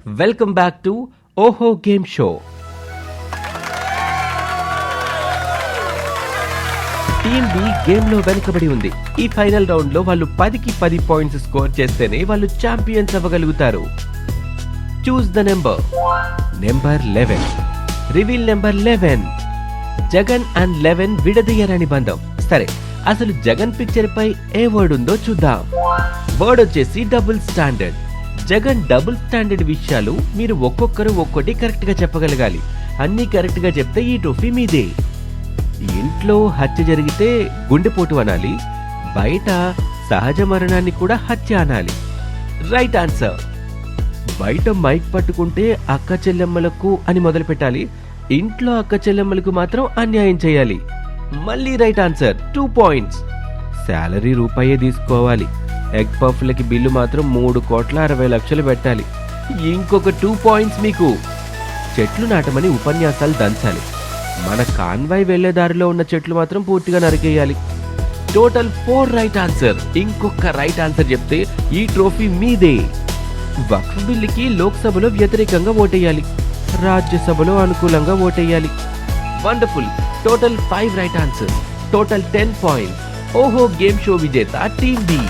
Welcome back to ఓహో game show. Team B game లో వెనుకబడి ఉంది. ఈ ఫైనల్ రౌండ్ లో వాళ్ళు 10కి 10 పాయింట్స్ స్కోర్ చేస్తేనే వాళ్ళు ఛాంపియన్స్ అవ్వగలుగుతారు. Choose the number 11. Reveal number 11. Jagan and 11 విడదీయరని బంధం. సరే, అసలు జగన్ పిక్చర్ పై ఏ వర్డ్ ఉందో చూద్దాం. వర్డ్ వచ్చేసి double standard. Jagan double standard విషయాలు మీరు ఒక్కొక్కరు ఒక్కొక్కటి కరెక్ట్ గా చెప్పగలగాలి. అన్ని కరెక్ట్ గా చెప్తే ఈ ట్రోఫీ మీదే. ఇంట్లో హత్య జరిగితే గుండెపోటు అనాలి, బయట సహజ మరణాన్ని కూడా హత్య అనాలి. Right answer. బయట మైక్ పట్టుకుంటే అక్క చెల్లెమ్మలకు అని మొదలు పెట్టాలి, ఇంట్లో అక్క చెల్లెమ్మలకు మాత్రం అన్యాయం చేయాలి. మళ్ళీ రైట్ ఆన్సర్. 2 పాయింట్స్. శాలరీ రూపాయే తీసుకోవాలి, ఎగ్ పఫ్లకి బిల్లు మాత్రం 3,60,00,000 పెట్టాలి. ఇంకొక 2 పాయింట్స్ మీకు. చెట్లు నాటమని ఉపన్యాసాలు దంచాలి, మన కాన్వాయ్ వెళ్లే దారిలో ఉన్న చెట్లు మాత్రం పూర్తిగా నరికేయాలి. Total 4 right answer. ఇంకొక రైట్ ఆన్సర్ చెప్తే ఈ ట్రోఫీ మీదే. వక్ఫ్ బిల్లుకి లోక్సభలో వ్యతిరేకంగా ఓటేయాలి, రాజ్యసభలో అనుకూలంగా ఓటేయాలి. Wonderful. Total 5 right answer. Total 10 points. ఓహో గేమ్ షో విజేత టీమ్ బి.